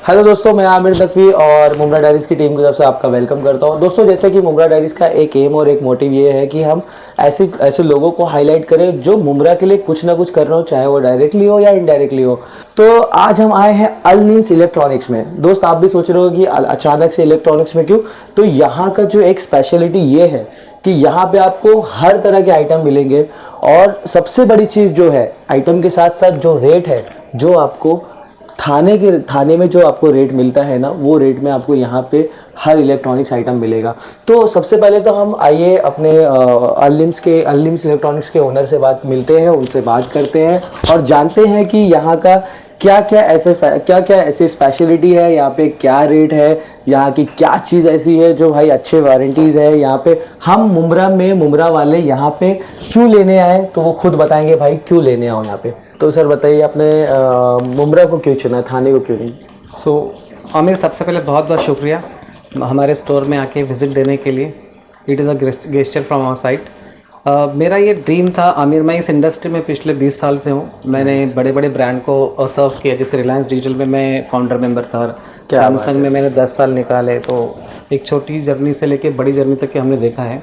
Hello दोस्तों, मैं आमिर नकवी और मुमरा डायरीज़ की टीम की तरफ से आपका वेलकम करता हूं। दोस्तों, जैसे कि मुमरा डायरीज़ का एक एम और एक मोटिव ये है कि हम ऐसे लोगों को हाईलाइट करें जो मुमरा के लिए कुछ ना कुछ कर रहे हो, चाहे वो डायरेक्टली हो या इनडायरेक्टली हो। तो आज हम आए हैं अल निम्स इलेक्ट्रॉनिक्स में। दोस्त, आप भी सोच रहे हो कि अचानक से इलेक्ट्रॉनिक्स में क्यों? तो यहाँ का जो एक स्पेशलिटी ये है कि यहाँ पे आपको हर तरह के आइटम मिलेंगे, और सबसे बड़ी चीज़ जो है, आइटम के साथ साथ जो रेट है, जो आपको थाने में जो आपको रेट मिलता है ना, वो रेट में आपको यहाँ पे हर इलेक्ट्रॉनिक्स आइटम मिलेगा। तो सबसे पहले तो हम आइए अपने अल निम्स इलेक्ट्रॉनिक्स के ओनर से मिलते हैं, उनसे बात करते हैं और जानते हैं कि यहाँ का क्या क्या ऐसे स्पेशलिटी है, यहाँ पे क्या रेट है, यहाँ की क्या चीज़ ऐसी है जो भाई अच्छे वारंटीज़ है। यहाँ पे हम मुमरा वाले यहाँ पे क्यों लेने आए, तो वो खुद बताएंगे भाई क्यों लेने आओ यहाँ पे। तो सर बताइए, आपने मुमरा को क्यों चुना, थाने को क्यों नहीं? आमिर, सबसे पहले बहुत बहुत शुक्रिया हमारे स्टोर में आके विज़िट देने के लिए। It is a gesture from our side. मेरा ये ड्रीम था आमिर, मैं इस इंडस्ट्री में पिछले 20 साल से हूँ। मैंने बड़े बड़े ब्रांड को सर्व किया, जैसे रिलायंस डिजिटल में मैं फाउंडर मेंबर था, सैमसंग में मैंने 10 साल निकाले। तो एक छोटी जर्नी से लेके बड़ी जर्नी तक के हमने देखा है।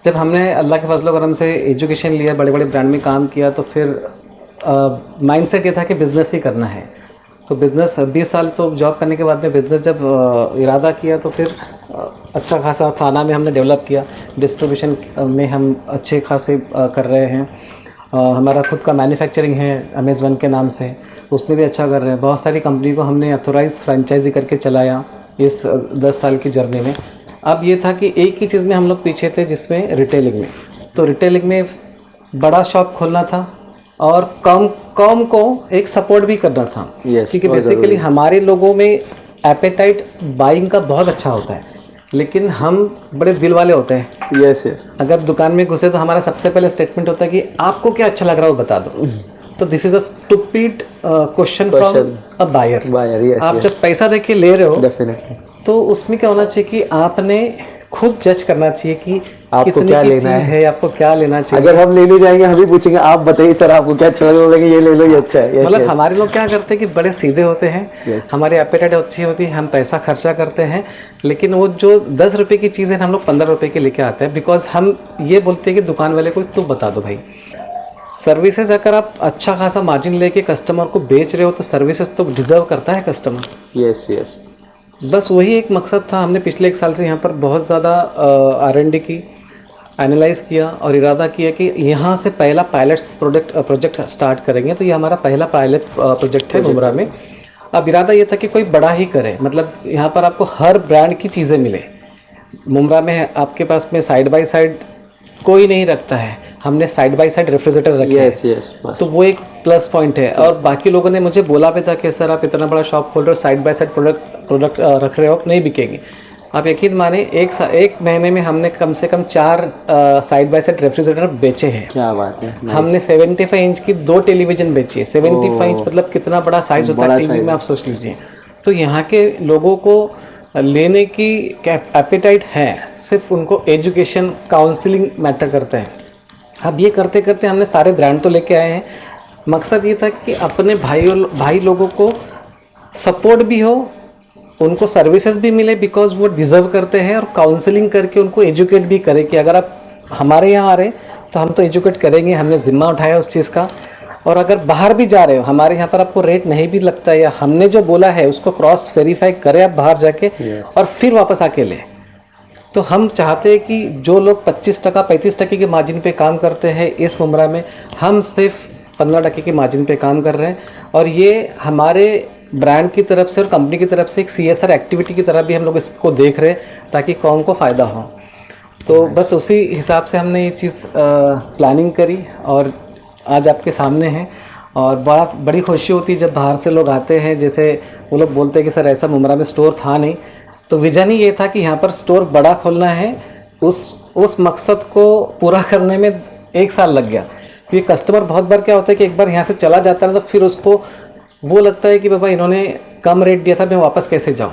जब हमने अल्लाह के फजल करम से एजुकेशन लिया, बड़े बड़े ब्रांड में काम किया, तो फिर माइंडसेट ये था कि बिज़नेस ही करना है। तो बिज़नेस 20 साल तो जॉब करने के बाद में बिज़नेस जब इरादा किया, तो फिर अच्छा खासा थाना में हमने डेवलप किया। डिस्ट्रीब्यूशन में हम अच्छे खासे कर रहे हैं। हमारा खुद का मैन्युफैक्चरिंग है अमेज़न के नाम से, उसमें भी अच्छा कर रहे हैं। बहुत सारी कंपनी को हमने अथोराइज फ्रेंचाइजी करके चलाया इस 10 साल की जर्नी में। अब ये था कि एक ही चीज़ में हम लोग पीछे थे, जिसमें रिटेलिंग में। तो रिटेलिंग में बड़ा शॉप खोलना था और कॉम को एक सपोर्ट भी करना था। क्योंकि बेसिकली हमारे लोगों में एपेटाइट बाइंग का बहुत अच्छा होता है, लेकिन हम बड़े दिल वाले होते हैं। यस। अगर दुकान में घुसे तो हमारा सबसे पहले स्टेटमेंट होता है कि आपको क्या अच्छा लग रहा है वो बता दो। तो this is a stupid question from a buyer. आप जब पैसा दे के ले रहे हो, डेफिनेटली, तो उसमें क्या होना चाहिए कि आपने खुद जज करना चाहिए कि आपको क्या लेना है, आपको क्या लेना चाहिए। अगर हम लेने जाएंगे, हम भी पूछेंगे आप बताइए सर आपको क्या अच्छा लगे, बोलेंगे ये ले लो, ये अच्छा है। मतलब हमारे लोग क्या करते हैं कि बड़े सीधे होते हैं। हमारी एपेटाइट अच्छी होती है, हम पैसा खर्चा करते हैं, लेकिन वो जो 10 रुपए की चीज़ है हम लोग 15 रुपए की लेके आते हैं। बिकॉज हम ये बोलते हैं कि दुकान वाले को तू बता दो भाई, सर्विसेज अगर आप अच्छा खासा मार्जिन लेके कस्टमर को बेच रहे हो तो सर्विसेज तो डिजर्व करता है कस्टमर। यस। बस वही एक मकसद था। हमने पिछले 1 साल से यहाँ पर बहुत ज़्यादा R&D की, एनालाइज किया और इरादा किया कि यहाँ से पहला पायलट प्रोजेक्ट स्टार्ट करेंगे। तो ये हमारा पहला पायलट प्रोजेक्ट है मुमरा में। अब इरादा ये था कि कोई बड़ा ही करे, मतलब यहाँ पर आपको हर ब्रांड की चीज़ें मिले। मुमरा में आपके पास में साइड बाय साइड कोई नहीं रखता है, हमने साइड बाय साइड रेफ्रिजरेटर रखे हैं। तो वो एक प्लस पॉइंट है। और बाकी लोगों ने मुझे बोला भी था कि सर आप इतना बड़ा शॉप खोल रहे हो, साइड बाय साइड प्रोडक्ट रख रहे हो, नहीं बिकेंगे। आप यकीन माने एक महीने में हमने कम से कम 4 साइड बाय साइड रेफ्रिजरेटर बेचे हैं। क्या बात है। हमने 75 इंच की 2 टेलीविजन बेची है। 75 इंच मतलब कितना बड़ा साइज होता है टीवी में, आप सोच लीजिए। तो यहाँ के लोगों को लेने की एपेटाइट है, सिर्फ उनको एजुकेशन काउंसलिंग मैटर करता है। अब ये करते करते हमने सारे ब्रांड तो लेके आए हैं। मकसद ये था कि अपने भाई लोगों को सपोर्ट भी हो, उनको सर्विसेज भी मिले, बिकॉज वो डिज़र्व करते हैं, और काउंसलिंग करके उनको एजुकेट भी करें कि अगर आप हमारे यहाँ आ रहे हैं तो हम तो एजुकेट करेंगे, हमने जिम्मा उठाया उस चीज़ का। और अगर बाहर भी जा रहे हो, हमारे यहाँ पर आपको रेट नहीं भी लगता है या हमने जो बोला है उसको क्रॉस वेरीफाई करें आप बाहर जाके, और फिर वापस आके ले। तो हम चाहते हैं कि जो लोग 25% 35% के मार्जिन पे काम करते हैं इस मुमरा में, हम सिर्फ 15% के मार्जिन पे काम कर रहे हैं। और ये हमारे ब्रांड की तरफ से और कंपनी की तरफ से एक CSR एक्टिविटी की तरह भी हम लोग इसको देख रहे हैं, ताकि कौम को फ़ायदा हो। तो बस उसी हिसाब से हमने ये चीज़ प्लानिंग करी और आज आपके सामने है। और बड़ी खुशी होती है जब बाहर से लोग आते हैं, जैसे वो लोग बोलते हैं कि सर ऐसा मुमरा में स्टोर था नहीं। तो विजन ही ये था कि यहाँ पर स्टोर बड़ा खोलना है। उस मकसद को पूरा करने में 1 साल लग गया। क्योंकि कस्टमर बहुत बार क्या होता है कि एक बार यहाँ से चला जाता है तो फिर उसको वो लगता है कि बाबा इन्होंने कम रेट दिया था, मैं वापस कैसे जाऊँ।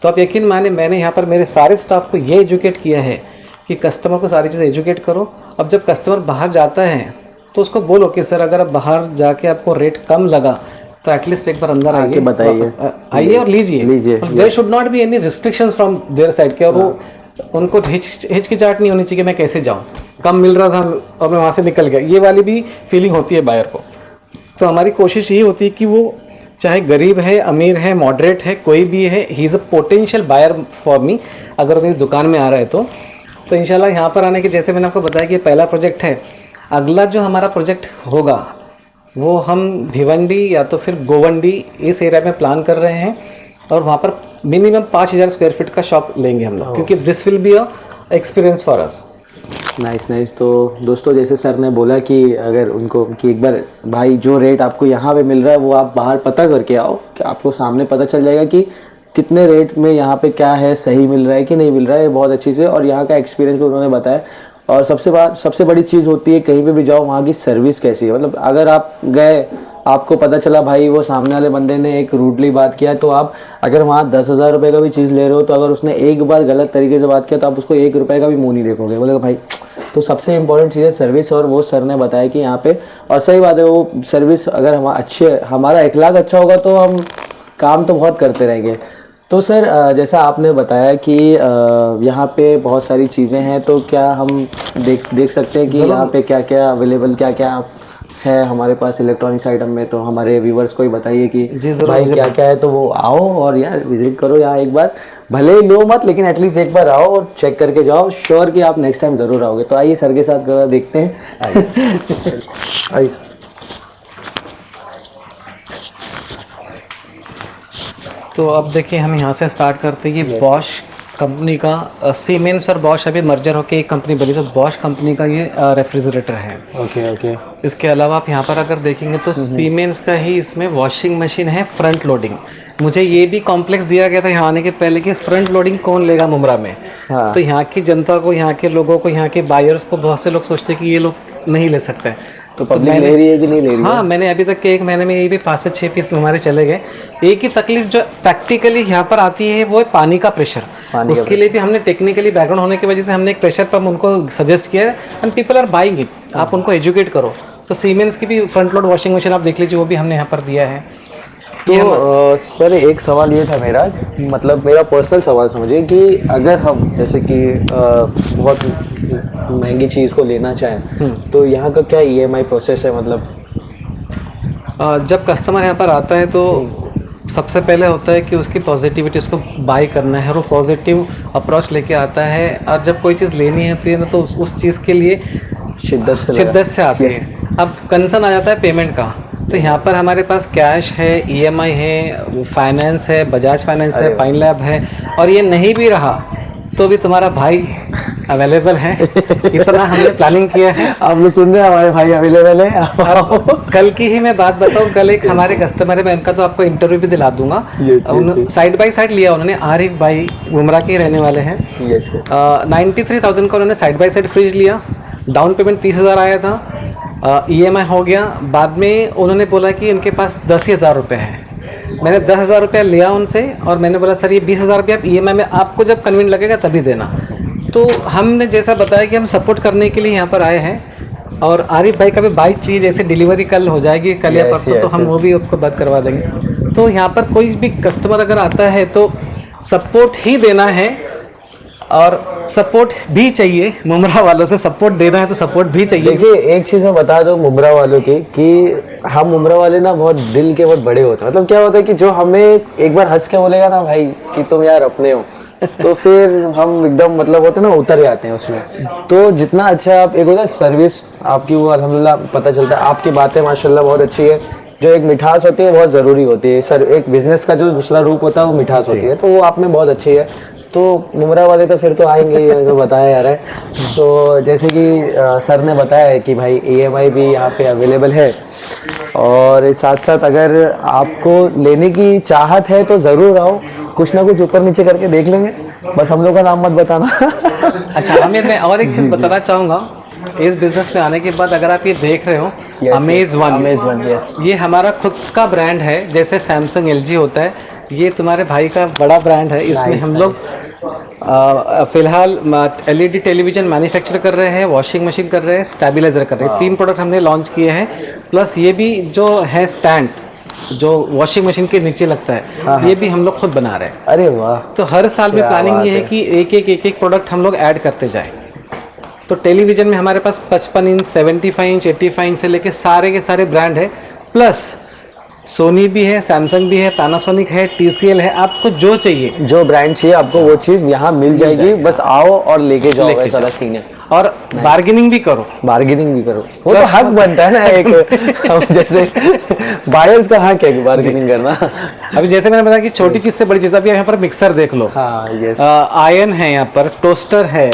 तो आप यकीन माने, मैंने यहाँ पर मेरे सारे स्टाफ को ये एजुकेट किया है कि कस्टमर को सारी चीज़ें एजुकेट करो। अब जब कस्टमर बाहर जाता है तो उसको बोलो कि सर अगर आप बाहर जाके आपको रेट कम लगा तो एटलीस्ट एक बार अंदर आके बताइए, आइए और लीजिए। There should not be any restrictions from their side के, और वो उनको हिचकिचाहट नहीं होनी चाहिए कि मैं कैसे जाऊं, कम मिल रहा था और मैं वहां से निकल गया, ये वाली भी फीलिंग होती है बायर को। तो हमारी कोशिश ये होती है कि वो चाहे गरीब है, अमीर है, मॉडरेट है, कोई भी है, he is a potential buyer for me. अगर मेरी दुकान में आ रहा है तो इंशाल्लाह यहाँ पर आने के, जैसे मैंने आपको बताया कि ये पहला प्रोजेक्ट है, अगला जो हमारा प्रोजेक्ट होगा वो हम भिवंडी या तो फिर गोवंडी इस एरिया में प्लान कर रहे हैं, और वहाँ पर मिनिमम 5000 स्क्वायर फीट का शॉप लेंगे हम लोग, क्योंकि this will be a experience for us. Nice. तो दोस्तों जैसे सर ने बोला कि अगर उनको कि एक बार भाई जो रेट आपको यहाँ पे मिल रहा है वो आप बाहर पता करके आओ, कि आपको सामने पता चल जाएगा कि कितने रेट में यहाँ पे क्या है, सही मिल रहा है कि नहीं मिल रहा है, बहुत अच्छी से। और यहाँ का एक्सपीरियंस भी उन्होंने बताया। और सबसे बड़ी चीज़ होती है कहीं पे भी जाओ वहाँ की सर्विस कैसी है। मतलब अगर आप गए, आपको पता चला भाई वो सामने वाले बंदे ने एक रूडली बात किया, तो आप अगर वहाँ 10,000 रुपये का भी चीज़ ले रहे हो, तो अगर उसने एक बार गलत तरीके से बात किया तो आप उसको 1 रुपये का भी मुँह नहीं देखोगे, बोलेगा भाई। तो सबसे इम्पोर्टेंट चीज़ है सर्विस, और वो सर ने बताया कि यहाँ पे, और सही बात है, वो सर्विस अगर हमारा इखलाक अच्छा होगा तो हम काम तो बहुत करते रहेंगे। तो सर जैसा आपने बताया कि यहाँ पे बहुत सारी चीज़ें हैं, तो क्या हम देख सकते हैं कि यहाँ पे क्या क्या अवेलेबल, क्या क्या है हमारे पास इलेक्ट्रॉनिक्स आइटम में? तो हमारे व्यूवर्स को ही बताइए कि भाई क्या क्या है, तो वो आओ और यार विजिट करो यहाँ एक बार, भले ही लो मत, लेकिन एटलीस्ट एक बार आओ और चेक करके जाओ, श्योर कि आप नेक्स्ट टाइम ज़रूर आओगे। तो आइए सर के साथ ज़रा देखते हैं। आइए। तो अब देखिए हम यहाँ से स्टार्ट करते हैं। ये बॉश कंपनी का सीमेंस और बॉश अभी मर्जर होकर एक कंपनी बनी, तो बॉश कंपनी का ये रेफ्रिजरेटर है। ओके। इसके अलावा आप यहाँ पर अगर देखेंगे तो सीमेंस का ही इसमें वॉशिंग मशीन है, फ्रंट लोडिंग। मुझे ये भी कॉम्प्लेक्स दिया गया था यहाँ आने के पहले कि फ्रंट लोडिंग कौन लेगा मुमरा में। तो यहाँ की जनता को, यहाँ के लोगों को, यहाँ के बायर्स को, बहुत से लोग सोचते कि ये लोग नहीं ले सकते। तो पब्लिक ले रही है कि नहीं ले रही है? हाँ, मैंने अभी तक के 1 महीने में यही भी 5 से 6 पीस हमारे चले गए। एक ही तकलीफ जो प्रैक्टिकली यहाँ पर आती है वो है पानी का प्रेशर। उसके लिए भी हमने टेक्निकली बैकग्राउंड होने की वजह से हमने एक प्रेशर पंप उनको सजेस्ट किया है, and people are buying it. आप उनको एजुकेट करो। तो सीमेंस की भी फ्रंट लोड वॉशिंग मशीन आप देख लीजिए, वो भी हमने यहाँ पर दिया है। तो सर एक सवाल ये था मेरा, मतलब मेरा पर्सनल सवाल समझिए कि अगर हम जैसे कि बहुत महंगी चीज़ को लेना चाहें, तो यहाँ का क्या EMI प्रोसेस है? मतलब जब कस्टमर यहाँ पर आता है तो सबसे पहले होता है कि उसकी पॉजिटिविटी, उसको बाय करना है, और वो पॉजिटिव अप्रोच लेके आता है। और जब कोई चीज़ लेनी है तो उस चीज़ के लिए शिद्दत से आती है। अब कंसर्न आ जाता है पेमेंट का, तो यहाँ पर हमारे पास कैश है, EMI है, फाइनेंस है, बजाज फाइनेंस है, पाइन लैब है, और ये नहीं भी रहा तो भी तुम्हारा भाई अवेलेबल है। इतना हमने प्लानिंग किया है। आप लोग सुन रहे हैं, हमारे भाई अवेलेबल है। कल की ही मैं बात बताऊं, कल एक हमारे कस्टमर है, मैं उनका तो आपको इंटरव्यू भी दिला दूंगा। साइड बाय साइड लिया उन्होंने, आरिफ भाई मुमरा के रहने वाले हैं। 93,000 का उन्होंने साइड बाय साइड फ्रिज लिया। डाउन पेमेंट 30,000 आया था, EMI हो गया। बाद में उन्होंने बोला कि उनके पास 10,000 रुपये है। मैंने 10,000 रुपया लिया उनसे, और मैंने बोला सर ये 20,000 रुपया आप EMI में, आपको जब कन्वीनियंट लगेगा तभी देना। तो हमने जैसा बताया कि हम सपोर्ट करने के लिए यहाँ पर आए हैं। और आरिफ भाई का भी बाइक चाहिए, जैसे डिलीवरी कल हो जाएगी, कल या परसों, तो हम वो भी आपको बात करवा देंगे। तो यहाँ पर कोई भी कस्टमर अगर आता है तो सपोर्ट ही देना है, और सपोर्ट भी चाहिए। मुमरा वालों से सपोर्ट देना है तो सपोर्ट भी चाहिए। देखिए एक चीज़ मैं बता दूं मुमरा वालों की, कि हम मुमरा वाले ना बहुत दिल के बहुत बड़े होते हैं। मतलब क्या होता है कि जो हमें एक बार हंस के बोलेगा ना भाई कि तुम यार अपने हो, तो फिर हम एकदम मतलब होते ना उतर जाते हैं उसमें। तो जितना अच्छा आप, एक होता है सर्विस आपकी, वो अल्हम्दुलिल्लाह पता चलता है। आपकी बातें माशाल्लाह बहुत अच्छी है। जो एक मिठास होती है बहुत ज़रूरी होती है सर, एक बिजनेस का जो दूसरा रूप होता है वो मिठास होती है, तो वो आप में बहुत अच्छी है। तो मुमरा वाले तो फिर तो आएंगे ही, जो बताया यार है। तो जैसे कि सर ने बताया है कि भाई EMI भी यहाँ पे अवेलेबल है, और साथ साथ अगर आपको लेने की चाहत है तो ज़रूर आओ, कुछ ना कुछ ऊपर नीचे करके देख लेंगे, बस हम लोग का नाम मत बताना। अच्छा आमिर, मैं और एक चीज़ बताना चाहूँगा। इस बिजनेस में आने के बाद अगर आप ये देख रहे हो, अमेज वन, यस, ये हमारा खुद का ब्रांड है। जैसे सैमसंग, LG होता है, ये तुम्हारे भाई का बड़ा ब्रांड है। इसमें हम लोग फिलहाल LED टेलीविज़न मैन्युफैक्चर कर रहे हैं, वॉशिंग मशीन कर रहे हैं, स्टेबलाइजर कर रहे हैं। 3 प्रोडक्ट हमने लॉन्च किए हैं। प्लस ये भी जो है स्टैंड, जो वॉशिंग मशीन के नीचे लगता है, ये भी हम लोग खुद बना रहे हैं। अरे वाह। तो हर साल में क्या प्लानिंग बात ये है कि एक प्रोडक्ट हम लोग ऐड करते जाए। तो टेलीविजन में हमारे पास 55 इंच, 75 इंच, 85 इंच से लेके सारे के सारे ब्रांड है, प्लस सोनी भी है, सैमसंग भी है, पैनासोनिक है, TCL है। आपको जो चाहिए, जो ब्रांड चाहिए आपको वो चीज यहाँ मिल जाएगी, बस आओ और लेके जाओ, लेके ऐसा जाओ। सीन है। और बार्गेनिंग भी करो, बार्गेनिंग भी करो, वो तो हक बनता है ना एक हम जैसे बायर्स का हक है बार्गेनिंग करना। अभी जैसे मैंने बताया कि छोटी चीज से बड़ी चीज, अभी यहाँ पर मिक्सर देख लो, हाँ यस, आयरन है, यहाँ पर टोस्टर है।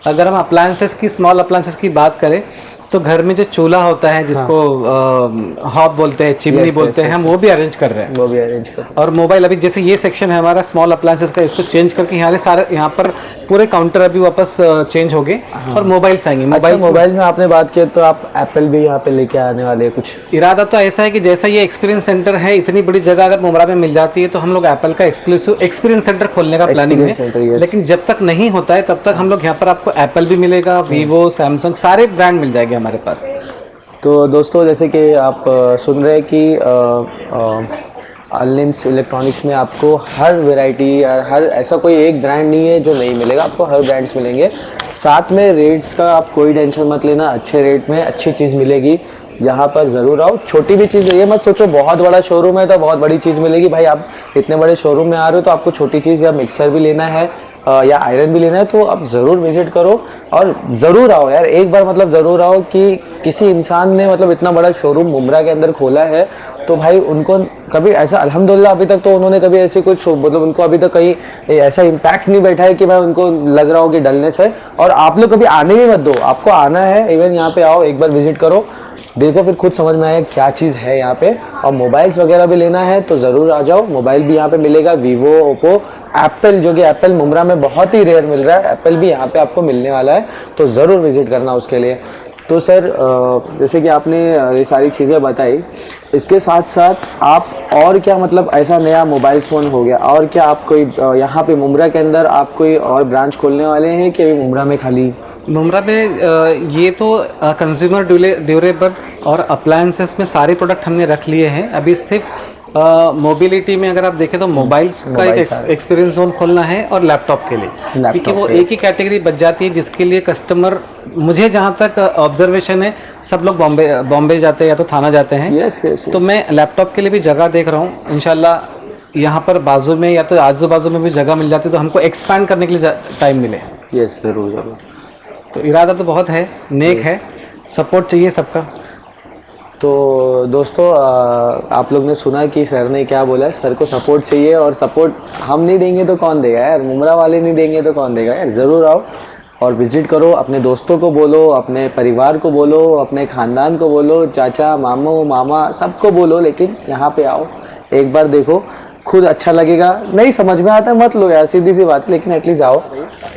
अगर हम अप्लायंसेस की, स्मॉल अप्लायंसेस की बात करें, तो घर में जो चूल्हा होता है जिसको हॉब बोलते हैं, चिमनी बोलते हैं, हम वो भी अरेंज कर रहे हैं। वो भी अरेंज कर। और मोबाइल, अभी जैसे ये सेक्शन है हमारा स्मॉल अप्लायंसेस का, इसको चेंज करके यहाँ पर पूरे काउंटर अभी वापस चेंज हो गए और मोबाइल्स आएंगे। मोबाइल में आपने बात की तो आप एप्पल भी यहाँ पे लेके आने वाले हैं कुछ? इरादा तो ऐसा है कि जैसा ये एक्सपीरियंस सेंटर है, इतनी बड़ी जगह अगर मुमरा में मिल जाती है तो हम लोग एप्पल का एक्सक्लूसिव एक्सपीरियंस सेंटर खोलने का प्लानिंग है। लेकिन जब तक नहीं होता है तब तक हम लोग यहाँ पर आपको एप्पल भी मिलेगा, वीवो, सैमसंग, सारे ब्रांड मिल जाएंगे हमारे पास। तो दोस्तों जैसे कि आप सुन रहे हैं कि अल-निम्स इलेक्ट्रॉनिक्स में आपको हर वैरायटी, हर ऐसा कोई एक ब्रांड नहीं है जो नहीं मिलेगा, आपको हर ब्रांड्स मिलेंगे। साथ में रेट्स का आप कोई टेंशन मत लेना, अच्छे रेट में अच्छी चीज़ मिलेगी। यहाँ पर ज़रूर आओ। छोटी भी चीज़, ये मत सोचो बहुत बड़ा शोरूम है तो बहुत बड़ी चीज़ मिलेगी। भाई आप इतने बड़े शोरूम में आ रहे हो तो आपको छोटी चीज़ या मिक्सर भी लेना है या आयरन भी लेना है तो आप ज़रूर विजिट करो और ज़रूर आओ यार, एक बार मतलब ज़रूर आओ। कि किसी इंसान ने मतलब इतना बड़ा शोरूम मुमरा के अंदर खोला है तो भाई उनको कभी ऐसा, अल्हम्दुलिल्लाह अभी तक तो उन्होंने कभी ऐसे कुछ, मतलब उनको अभी तक कहीं ऐसा इम्पैक्ट नहीं बैठा है कि भाई उनको लग रहा हो कि डलनेस है। और आप लोग कभी आने भी मत दो, आपको आना है, इवन यहाँ पे आओ, एक बार विजिट करो, देखो, फिर खुद समझ में आए क्या चीज़ है यहाँ पे। और मोबाइल्स वगैरह भी लेना है तो ज़रूर आ जाओ, मोबाइल भी यहाँ पे मिलेगा, वीवो, ओप्पो, एप्पल, जो कि एप्पल मुमरा में बहुत ही रेयर मिल रहा है, एप्पल भी यहाँ पे आपको मिलने वाला है, तो ज़रूर विजिट करना उसके लिए। तो सर जैसे कि आपने ये सारी चीज़ें बताई, इसके साथ साथ आप और क्या, मतलब ऐसा नया मोबाइल फ़ोन हो गया और क्या आप कोई यहाँ पे मुमरा के अंदर आप कोई और ब्रांच खोलने वाले हैं कि अभी मुमरा में खाली? मुमरा में ये तो कंज्यूमर ड्यूरेबल और अप्लायंसेस में सारे प्रोडक्ट हमने रख लिए हैं। अभी सिर्फ मोबिलिटी में अगर आप देखें तो मोबाइल्स का एक एक्सपीरियंस जोन खोलना है और लैपटॉप के लिए, क्योंकि वो एक ही कैटेगरी बच जाती है जिसके लिए कस्टमर, मुझे जहाँ तक ऑब्जर्वेशन है, सब लोग बॉम्बे जाते हैं या तो थाना जाते हैं। yes. तो मैं लैपटॉप के लिए भी जगह देख रहा हूँ, इंशाल्लाह यहाँ पर बाजू में या तो आजू बाजू में भी जगह मिल जाती है तो हमको एक्सपैंड करने के लिए टाइम मिले। यस, ज़रूर ज़रूर। तो इरादा तो बहुत है, नेक है, सपोर्ट चाहिए सबका। तो दोस्तों आप लोग ने सुना कि सर ने क्या बोला, सर को सपोर्ट चाहिए और सपोर्ट हम नहीं देंगे तो कौन देगा यार, मुमरा वाले नहीं देंगे तो कौन देगा यार। ज़रूर आओ और विज़िट करो, अपने दोस्तों को बोलो, अपने परिवार को बोलो, अपने ख़ानदान को बोलो, चाचा, मामू, मामा, सबको बोलो, लेकिन यहाँ पे आओ, एक बार देखो, खुद अच्छा लगेगा। नहीं समझ में आता मत लो यार, सीधी सी बात, लेकिन एटलीस्ट आओ।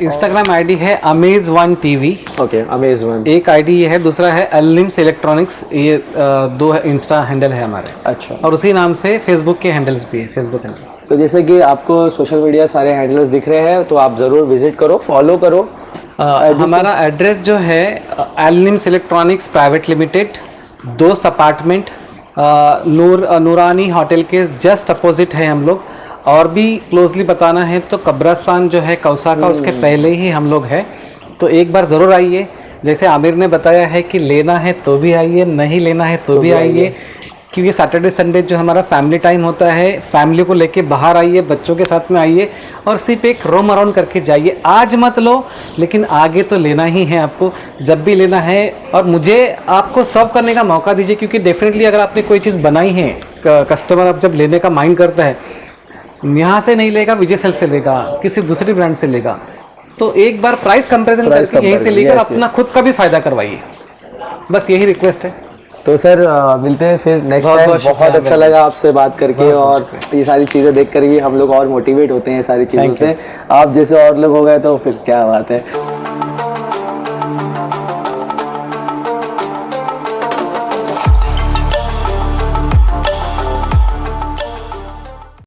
इंस्टाग्राम आईडी है अमेज1 TV। ओके, अमेज1 एक आईडी ये है, दूसरा है अल-निम्स इलेक्ट्रॉनिक्स, ये दो इंस्टा हैंडल है हमारे। अच्छा। और उसी नाम से फेसबुक के हैंडल्स भी है, फेसबुक हैंडल्स। तो जैसे कि आपको सोशल मीडिया सारे हैंडल्स दिख रहे हैं तो आप ज़रूर विजिट करो, फॉलो करो। हमारा एड्रेस जो है अल-निम्स इलेक्ट्रॉनिक्स प्राइवेट लिमिटेड, दोस्त अपार्टमेंट, नूरानी होटल के जस्ट अपोजिट है हम लोग। और भी क्लोजली बताना है तो कब्रस्तान जो है कौसा का, उसके पहले ही हम लोग है, तो एक बार ज़रूर आइए। जैसे आमिर ने बताया है कि लेना है तो भी आइए, नहीं लेना है तो भी आइए, क्योंकि सैटरडे संडे जो हमारा फैमिली टाइम होता है, फैमिली को लेके बाहर आइए, बच्चों के साथ में आइए और सिर्फ एक रोम अराउंड करके जाइए। आज मत लो, लेकिन आगे तो लेना ही है आपको, जब भी लेना है। और मुझे आपको सर्व करने का मौका दीजिए, क्योंकि डेफिनेटली अगर आपने कोई चीज़ बनाई है, कस्टमर अब जब लेने का माइंड करता है, यहाँ से नहीं लेगा, विजय सेल से लेगा, किसी दूसरी ब्रांड से लेगा, तो एक बार प्राइस कंपैरिजन करके यहीं से लेकर अपना खुद का भी फायदा करवाइए, बस यही रिक्वेस्ट है। तो सर मिलते हैं फिर नेक्स्ट टाइम। बहुत अच्छा लगा आपसे बात करके और ये सारी चीज़ें देख कर भी हम लोग और मोटिवेट होते हैं सारी चीज़ों से। आप जैसे और लोग हो गए तो फिर क्या बात है।